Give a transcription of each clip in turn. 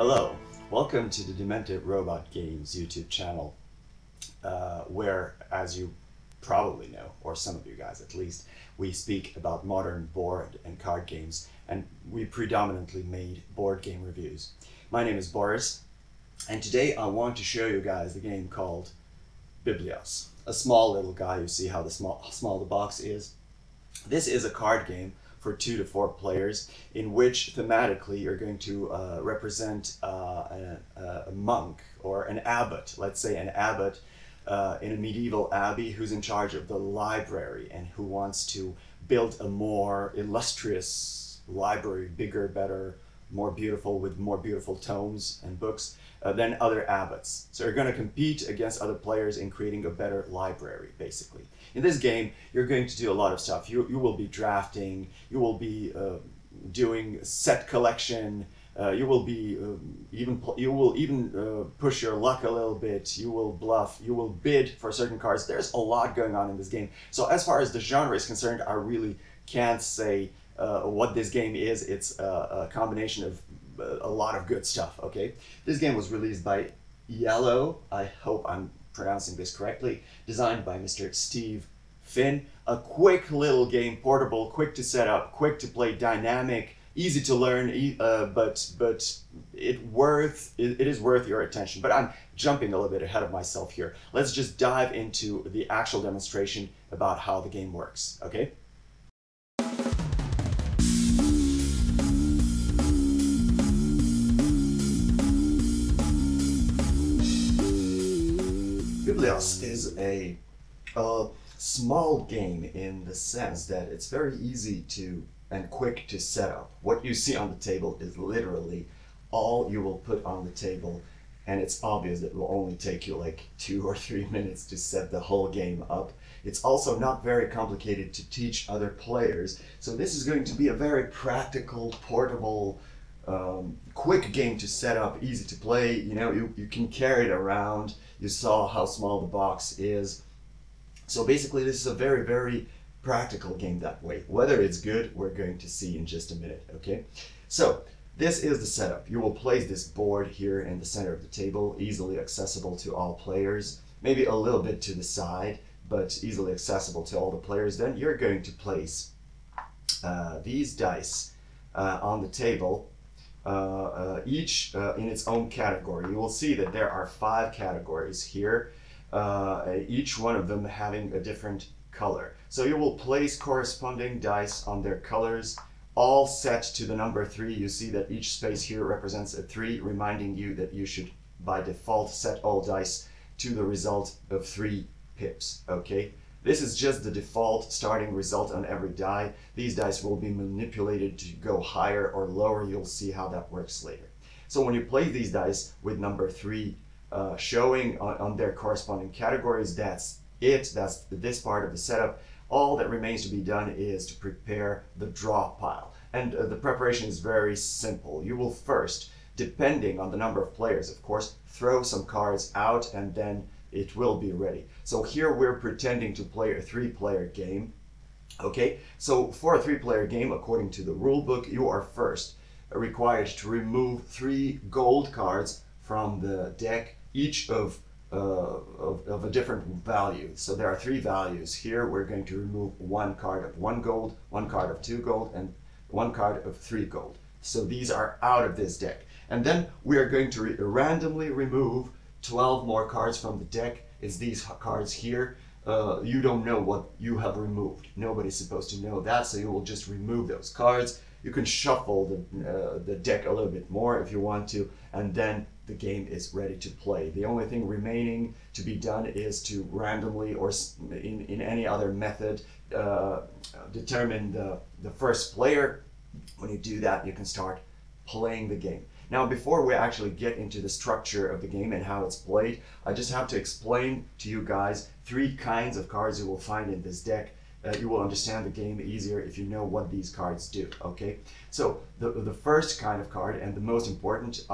Hello, welcome to the Demented Robot Games YouTube channel, where, as you probably know, or some of you guys at least, we speak about modern board and card games, and we predominantly made board game reviews. My name is Boris, and today I want to show you guys the game called Biblios. A small little guy. You see how small the box is. This is a card game for 2 to 4 players, in which thematically you're going to represent a monk or an abbot, let's say an abbot in a medieval abbey who's in charge of the library and who wants to build a more illustrious library, bigger, better, more beautiful, with more beautiful tomes and books than other abbots. So you're going to compete against other players in creating a better library, basically. In this game, you're going to do a lot of stuff. You will be drafting, you will be doing set collection, you will even push your luck a little bit, you will bluff, you will bid for certain cards. There's a lot going on in this game. So as far as the genre is concerned, I really can't say what this game is. It's a combination of a lot of good stuff, okay? This game was released by iello, I hope I'm pronouncing this correctly, designed by Mr. Steve Finn. A quick little game, portable, quick to set up, quick to play, dynamic, easy to learn, but it is worth your attention. But I'm jumping a little bit ahead of myself here. Let's just dive into the actual demonstration about how the game works, okay? Biblios is a small game in the sense that it's very easy to and quick to set up. What you see on the table is literally all you will put on the table, and it's obvious that it will only take you like 2 or 3 minutes to set the whole game up. It's also not very complicated to teach other players, so this is going to be a very practical, portable, quick game to set up, easy to play. You know, you can carry it around. You saw how small the box is. So basically this is a very, very practical game that way. Whether it's good, we're going to see in just a minute, okay? So this is the setup. You will place this board here in the center of the table, easily accessible to all players, maybe a little bit to the side, but easily accessible to all the players. Then you're going to place these dice on the table, each in its own category. You will see that there are 5 categories here, each one of them having a different color. So you will place corresponding dice on their colors, all set to the number 3. You see that each space here represents a 3, reminding you that you should by default set all dice to the result of 3 pips, okay? This is just the default starting result on every die. These dice will be manipulated to go higher or lower. You'll see how that works later. So when you play these dice with number 3 showing on their corresponding categories, that's it. That's this part of the setup. All that remains to be done is to prepare the draw pile. And the preparation is very simple. You will first, depending on the number of players, of course, throw some cards out, and then it will be ready. So here we're pretending to play a 3-player game. Okay, so for a 3-player game, according to the rule book, you are first required to remove 3 gold cards from the deck, each of a different value. So there are 3 values. Here we're going to remove 1 card of 1 gold, 1 card of 2 gold, and 1 card of 3 gold. So these are out of this deck. And then we are going to randomly remove 12 more cards from the deck. It's these cards here. You don't know what you have removed. Nobody's supposed to know that, so you will just remove those cards. You can shuffle the deck a little bit more if you want to, and then the game is ready to play. The only thing remaining to be done is to randomly, or in any other method, determine the first player. When you do that, you can start playing the game. Now, before we actually get into the structure of the game and how it's played, I just have to explain to you guys 3 kinds of cards you will find in this deck. you will understand the game easier if you know what these cards do, okay? So the first kind of card, and the most important,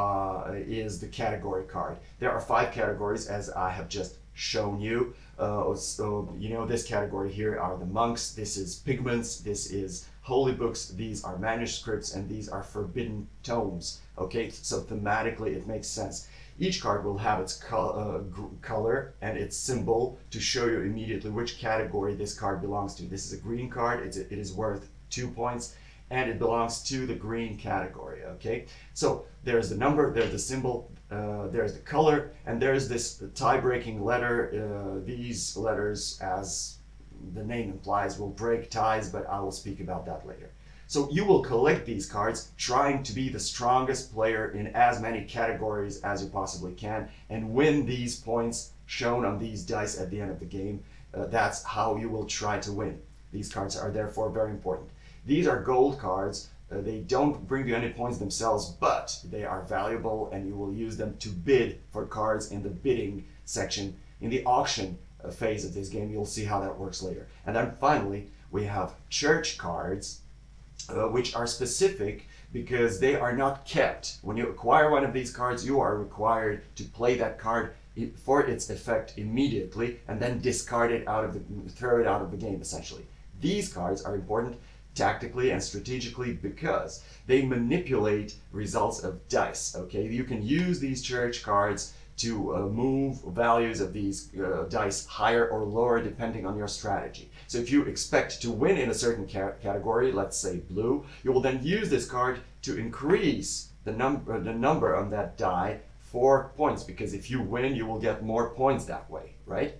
is the category card. There are 5 categories, as I have just shown you. So you know, this category here are the monks, this is pigments, this is holy books, these are manuscripts, and these are forbidden tomes, okay? So thematically it makes sense. Each card will have its color and its symbol to show you immediately which category this card belongs to. This is a green card, it is worth 2 points, and it belongs to the green category, okay? So there's the number, there's the symbol, there's the color, and there's this tie-breaking letter. These letters, as the name implies, will break ties, but I will speak about that later. So you will collect these cards, trying to be the strongest player in as many categories as you possibly can, and win these points shown on these dice at the end of the game. That's how you will try to win. These cards are therefore very important. These are gold cards. They don't bring you any points themselves, but they are valuable, and you will use them to bid for cards in the bidding section. In the auction phase of this game, you'll see how that works later. And then finally, we have church cards, which are specific because they are not kept. When you acquire one of these cards, you are required to play that card for its effect immediately and then discard it throw it out of the game, essentially. These cards are important tactically and strategically because they manipulate results of dice, okay? You can use these church cards to move values of these dice higher or lower depending on your strategy. So if you expect to win in a certain category, let's say blue, you will then use this card to increase the number on that die 4 points, because if you win, you will get more points that way, right?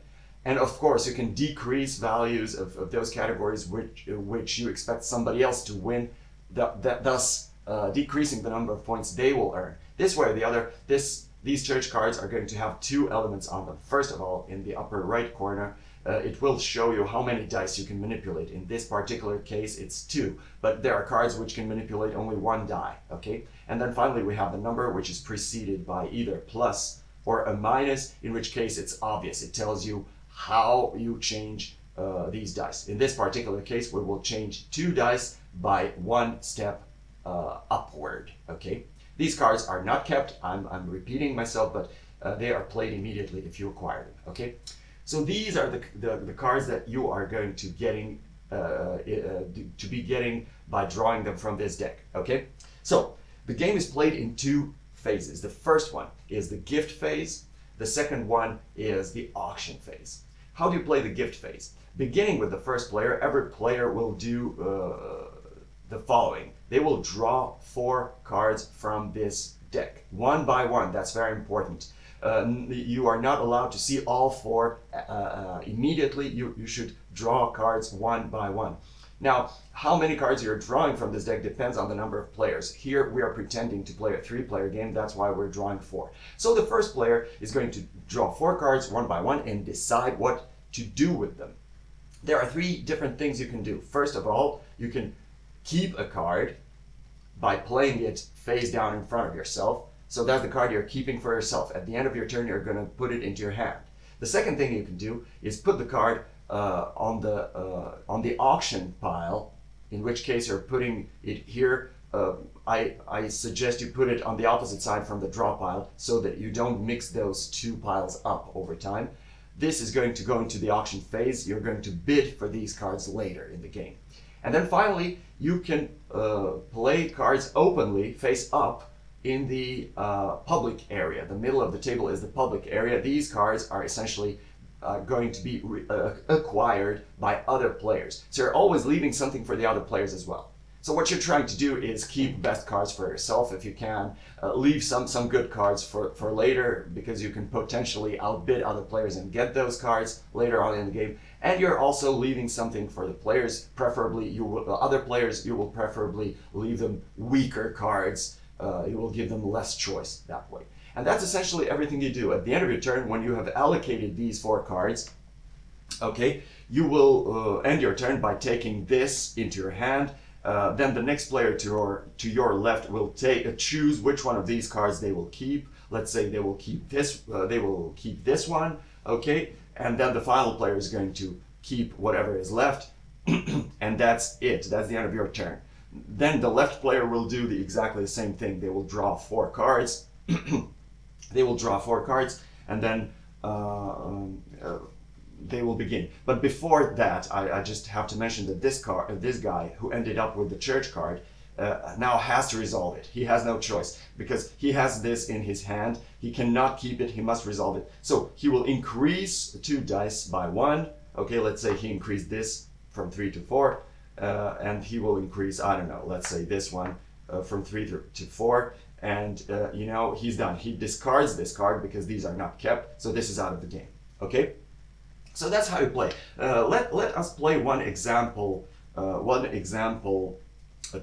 And of course, you can decrease values of those categories which you expect somebody else to win, thus decreasing the number of points they will earn. This way or the other, these church cards are going to have 2 elements on them. First of all, in the upper right corner, it will show you how many dice you can manipulate. In this particular case, it's 2, but there are cards which can manipulate only 1 die, okay? And then finally, we have the number, which is preceded by either plus or a minus, in which case it's obvious. It tells you how you change these dice. In this particular case, we will change 2 dice by 1 step upward, okay? These cards are not kept, I'm repeating myself, but they are played immediately if you acquire them, okay? So these are the cards that you are going to be getting by drawing them from this deck, okay? So the game is played in 2 phases. The first one is the gift phase. The second one is the auction phase. How do you play the gift phase? Beginning with the first player, every player will do the following. They will draw 4 cards from this deck, one by one. That's very important. You are not allowed to see all 4 immediately. You should draw cards one by one. Now, how many cards you're drawing from this deck depends on the number of players. Here we are pretending to play a 3-player game, that's why we're drawing 4. So the first player is going to draw 4 cards one by one and decide what to do with them. There are 3 different things you can do. First of all, you can keep a card by playing it face down in front of yourself. So that's the card you're keeping for yourself. At the end of your turn, you're going to put it into your hand. The second thing you can do is put the card on the auction pile, in which case you're putting it here. I suggest you put it on the opposite side from the draw pile so that you don't mix those 2 piles up over time. This is going to go into the auction phase. You're going to bid for these cards later in the game. And then finally, you can play cards openly, face up, in the public area. The middle of the table is the public area. These cards are essentially going to be acquired by other players. So you're always leaving something for the other players as well. So what you're trying to do is keep best cards for yourself if you can. Leave some good cards for later, because you can potentially outbid other players and get those cards later on in the game. And you're also leaving something for the players. Preferably, other players, you will preferably leave them weaker cards. You will give them less choice that way. And that's essentially everything you do. At the end of your turn, when you have allocated these 4 cards, okay, you will end your turn by taking this into your hand. Then the next player to your left will choose which one of these cards they will keep. Let's say they will keep this one, okay? And then the final player is going to keep whatever is left. And that's it. That's the end of your turn. Then the left player will do exactly the same thing. They will draw 4 cards. They will draw 4 cards, and then they will begin. But before that, I just have to mention that this guy who ended up with the church card now has to resolve it. He has no choice because he has this in his hand. He cannot keep it. He must resolve it. So he will increase 2 dice by 1. Okay, let's say he increased this from 3 to 4, and he will increase, I don't know, let's say this one from 3 to 4. And you know, he's done. He discards this card because these are not kept. So this is out of the game. Okay. So that's how you play. Let us play one example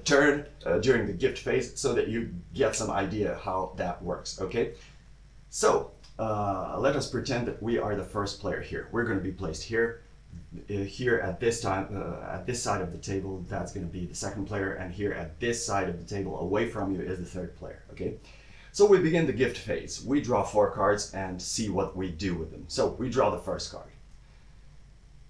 turn during the gift phase so that you get some idea how that works. Okay. So let us pretend that we are the first player here. We're going to be placed here. Here at this time, at this side of the table, that's going to be the second player, and here at this side of the table, away from you, is the third player. Okay, so we begin the gift phase. We draw 4 cards and see what we do with them. So we draw the first card.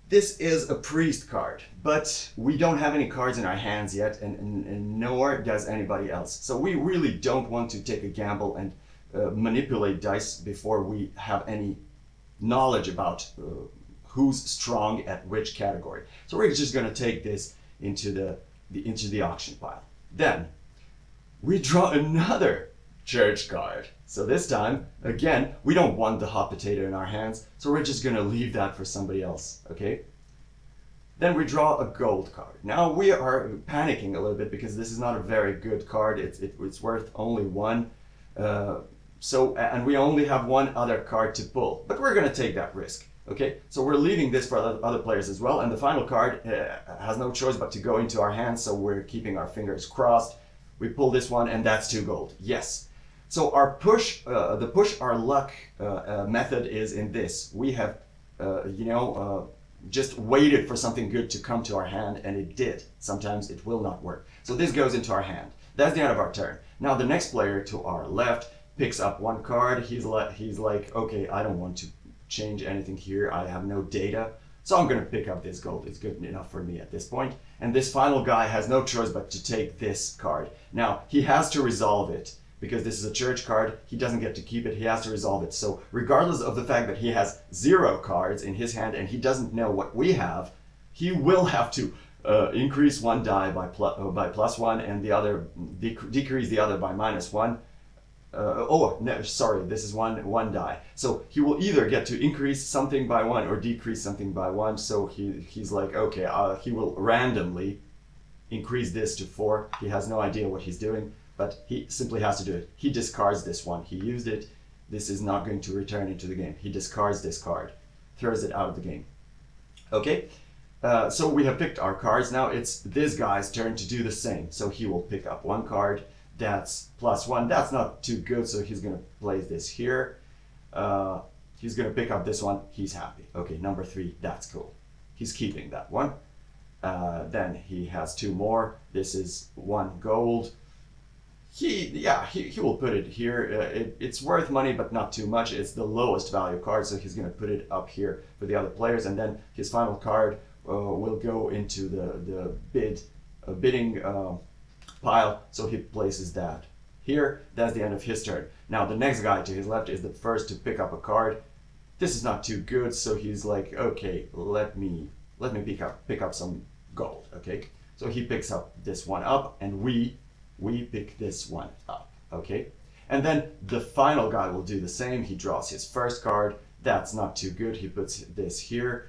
This is a priest card, but we don't have any cards in our hands yet, and nor does anybody else. So we really don't want to take a gamble and manipulate dice before we have any knowledge about who's strong at which category. So we're just going to take this into the auction pile. Then we draw another church card. So this time, again, we don't want the hot potato in our hands, so we're just going to leave that for somebody else, okay? Then we draw a gold card. Now we are panicking a little bit because this is not a very good card. It's worth only 1. And we only have 1 other card to pull, but we're going to take that risk. Okay, so we're leaving this for other players as well, and the final card has no choice but to go into our hands, so we're keeping our fingers crossed. We pull this one, and that's 2 gold. Yes. So our push, the push our luck method is in this. We have, just waited for something good to come to our hand, and it did. Sometimes it will not work. So this goes into our hand. That's the end of our turn. Now the next player to our left picks up 1 card. He's like, okay, I don't want to change anything here. I have no data, so I'm going to pick up this gold. It's good enough for me at this point. And this final guy has no choice but to take this card. Now he has to resolve it because this is a church card. He doesn't get to keep it. He has to resolve it. So regardless of the fact that he has 0 cards in his hand and he doesn't know what we have, he will have to increase 1 die by +1 and the other decrease the other by -1. No, sorry, this is one die. So he will either get to increase something by 1 or decrease something by 1. So he's like, okay, he will randomly increase this to 4. He has no idea what he's doing, but he simply has to do it. He discards this one. He used it. This is not going to return into the game. He discards this card, throws it out of the game. Okay, so we have picked our cards. Now it's this guy's turn to do the same. So he will pick up 1 card. That's +1. That's not too good, so he's going to place this here. He's going to pick up this one. He's happy. Okay, number 3, that's cool. He's keeping that one. Then he has 2 more. This is 1 gold. He will put it here. It's worth money, but not too much. It's the lowest value card, so he's going to put it up here for the other players. And then his final card will go into the bidding pile, so he places that here. That's the end of his turn. Now the next guy to his left is the first to pick up a card. This is not too good, so he's like, okay, let me pick up some gold. Okay, so he picks up this one up, and we pick this one up. Okay, and then the final guy will do the same. He draws his first card. That's not too good. He puts this here.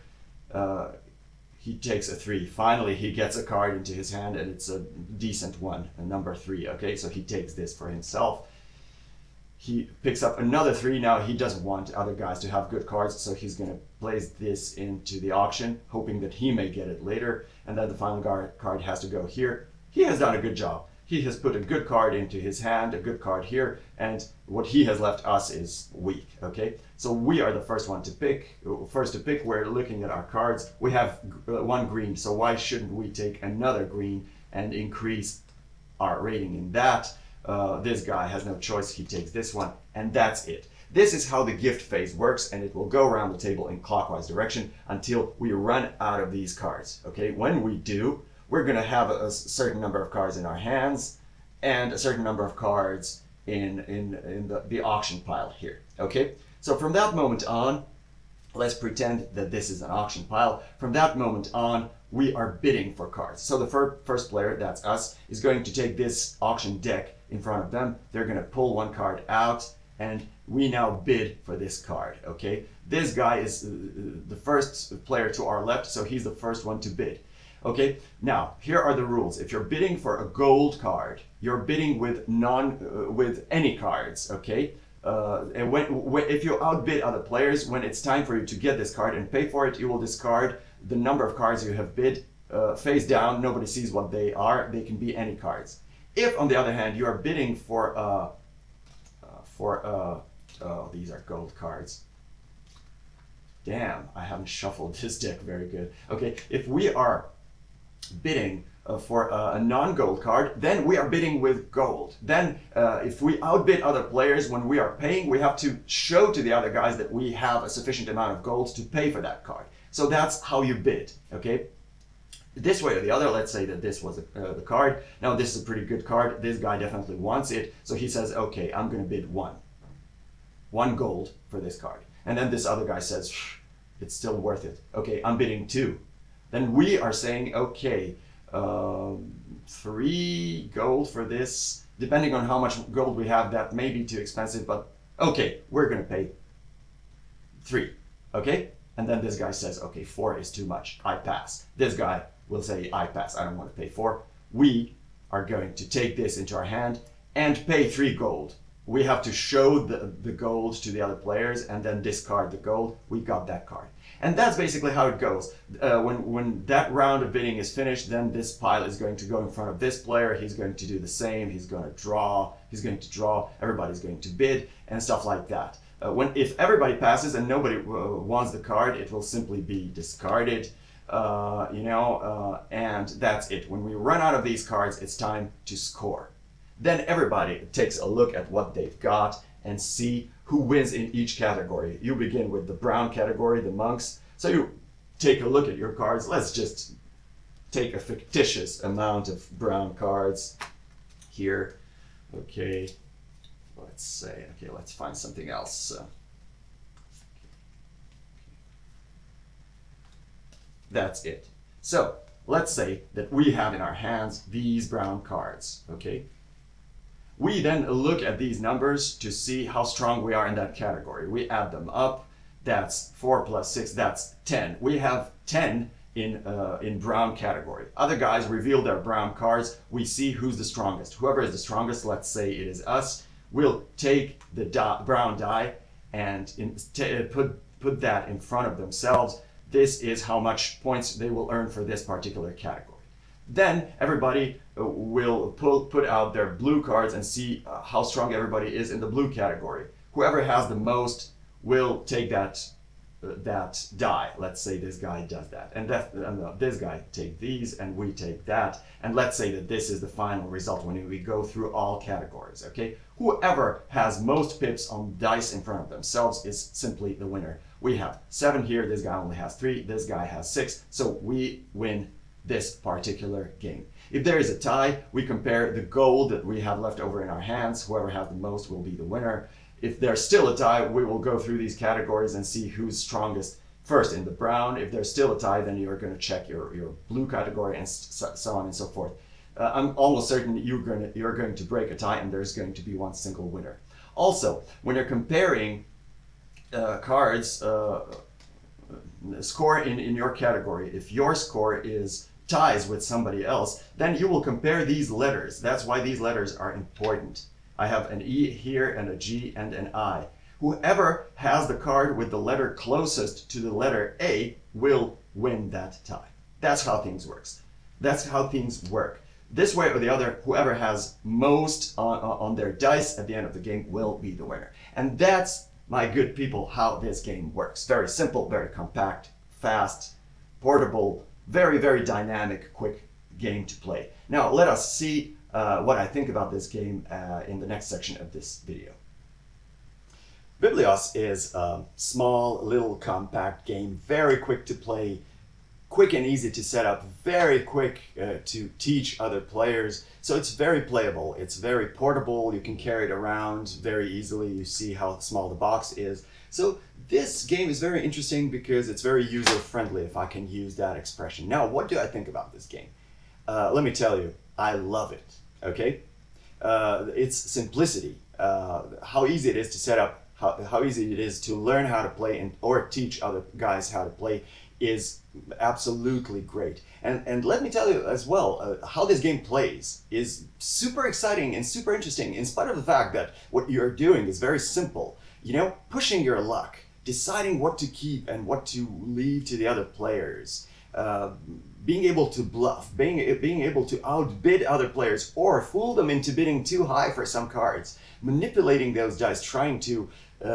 He takes a 3. Finally, he gets a card into his hand, and it's a decent one, a number 3. Okay, so he takes this for himself. He picks up another 3. Now he doesn't want other guys to have good cards, so he's going to place this into the auction, hoping that he may get it later. And then the final card has to go here. He has done a good job. He has put a good card into his hand, a good card here, and what he has left us is weak, okay? So we are the first to pick. We're looking at our cards. We have 1 green, so why shouldn't we take another green and increase our rating in that? This guy has no choice. He takes this one, and that's it. This is how the gift phase works, and it will go around the table in clockwise direction until we run out of these cards. Okay, when we do, we're going to have a certain number of cards in our hands and a certain number of cards in the auction pile here. Okay, so from that moment on, let's pretend that this is an auction pile. From that moment on, we are bidding for cards. So the first player, that's us, is going to take this auction deck in front of them. They're going to pull one card out, and we now bid for this card. Okay, this guy is the first player to our left, so he's the first one to bid. Okay, now here are the rules. If you're bidding for a gold card, you're bidding with with any cards. Okay, and if you outbid other players, when it's time for you to get this card and pay for it, you will discard the number of cards you have bid face down. Nobody sees what they are. They can be any cards. If, on the other hand, you are bidding for oh, these are gold cards. Damn, I haven't shuffled this deck very good. Okay, if we are bidding for a non-gold card, then we are bidding with gold. Then if we outbid other players, when we are paying, we have to show to the other guys that we have a sufficient amount of gold to pay for that card. So that's how you bid, okay? This way or the other, let's say that this was the card. Now this is a pretty good card. This guy definitely wants it. So he says, okay, I'm gonna bid one gold for this card. And then this other guy says, it's still worth it. Okay, I'm bidding 2. Then we are saying, okay, 3 gold for this. Depending on how much gold we have, that may be too expensive, but okay, we're gonna pay 3, okay? And then this guy says, okay, 4 is too much, I pass. This guy will say, I pass, I don't want to pay 4. We are going to take this into our hand and pay 3 gold. We have to show the gold to the other players and then discard the gold. We got that card. And that's basically how it goes. When that round of bidding is finished, then this pile is going to go in front of this player. He's going to do the same. He's going to draw. Everybody's going to bid and stuff like that. If everybody passes and nobody wants the card, it will simply be discarded, and that's it. When we run out of these cards, it's time to score. Then everybody takes a look at what they've got and see who wins in each category. You begin with the brown category, the monks. So you take a look at your cards. Let's just take a fictitious amount of brown cards here. Okay. Let's say, okay, let's find something else. That's it. So let's say that we have in our hands these brown cards, okay? We then look at these numbers to see how strong we are in that category. We add them up. That's 4 plus 6, that's 10. We have 10 in brown category. Other guys reveal their brown cards. We see who's the strongest. Whoever is the strongest, let's say it is us, will take the brown die and put that in front of themselves. This is how much points they will earn for this particular category. Then everybody will put out their blue cards and see how strong everybody is in the blue category. Whoever has the most will take that die. Let's say this guy does that, and this guy take these, and we take that, and let's say that this is the final result when we go through all categories. Okay, whoever has most pips on dice in front of themselves is simply the winner. We have 7 here. This guy only has 3. This guy has 6. So we win this particular game. If there is a tie, we compare the gold that we have left over in our hands. Whoever has the most will be the winner. If there's still a tie, we will go through these categories and see who's strongest first in the brown. If there's still a tie, then you're going to check your blue category and so on and so forth. I'm almost certain you're going to break a tie and there's going to be one single winner. Also, when you're comparing cards, score in your category, if your score is ties with somebody else, then you will compare these letters. That's why these letters are important. I have an E here and a G and an I. Whoever has the card with the letter closest to the letter A will win that tie. That's how things works. That's how things work. This way or the other, whoever has most on their dice at the end of the game will be the winner. And that's, my good people, how this game works. Very simple, very compact, fast, portable, very, very dynamic, quick game to play. Now, let us see what I think about this game in the next section of this video. Biblios is a small, little, compact game, very quick to play, quick and easy to set up, very quick to teach other players. So it's very playable, it's very portable, you can carry it around very easily. You see how small the box is. So this game is very interesting because it's very user-friendly, if I can use that expression. Now, what do I think about this game? Let me tell you, I love it, okay? Its simplicity, how easy it is to set up, how easy it is to learn how to play or teach other guys how to play is absolutely great. And let me tell you as well, how this game plays is super exciting and super interesting, in spite of the fact that what you're doing is very simple. You know, pushing your luck, deciding what to keep and what to leave to the other players, being able to bluff, being able to outbid other players or fool them into bidding too high for some cards, manipulating those dice, trying to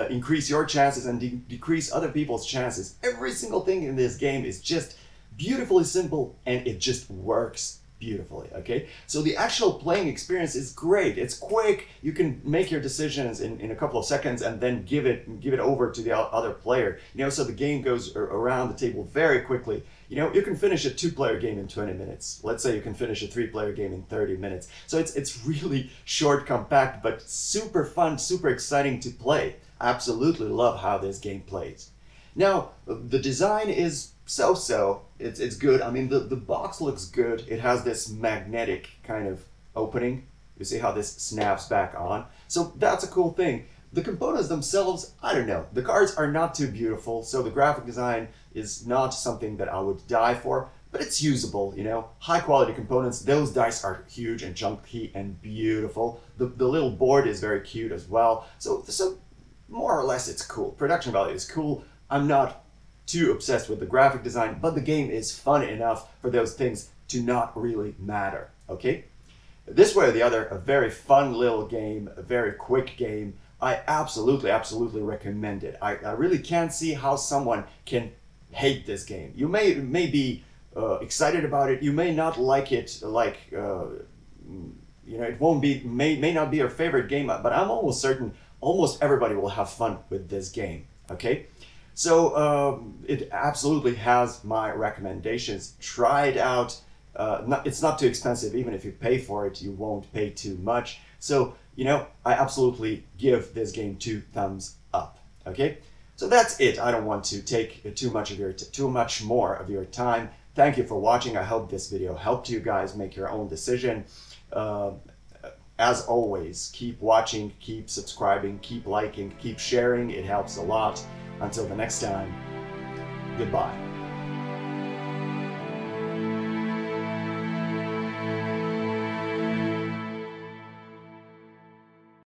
increase your chances and decrease other people's chances. Every single thing in this game is just beautifully simple, and it just works beautifully, okay? So the actual playing experience is great. It's quick. You can make your decisions in a couple of seconds and then give it over to the other player. You know, so the game goes around the table very quickly. You know, you can finish a 2-player game in 20 minutes. Let's say you can finish a 3-player game in 30 minutes. So it's really short, compact, but super fun, super exciting to play. I absolutely love how this game plays. Now, the design is so-so. It's good. I mean, the box looks good. It has this magnetic kind of opening. You see how this snaps back on. So that's a cool thing. The components themselves, I don't know. The cards are not too beautiful, so the graphic design is not something that I would die for, but it's usable, you know. High quality components. Those dice are huge and chunky and beautiful. The little board is very cute as well. So more or less it's cool. Production value is cool. I'm not too obsessed with the graphic design, but the game is fun enough for those things to not really matter, okay? This way or the other, a very fun little game, a very quick game. I absolutely recommend it. I really can't see how someone can hate this game. You may be excited about it. You may not like it, like, you know, it may not be your favorite game, but I'm almost certain almost everybody will have fun with this game, okay? So it absolutely has my recommendations. Try it out. It's not too expensive. Even if you pay for it, you won't pay too much. So, you know, I absolutely give this game 2 thumbs up, okay? So that's it. I don't want to take too much more of your time. Thank you for watching. I hope this video helped you guys make your own decision. As always, keep watching, keep subscribing, keep liking, keep sharing. It helps a lot. Until the next time, goodbye.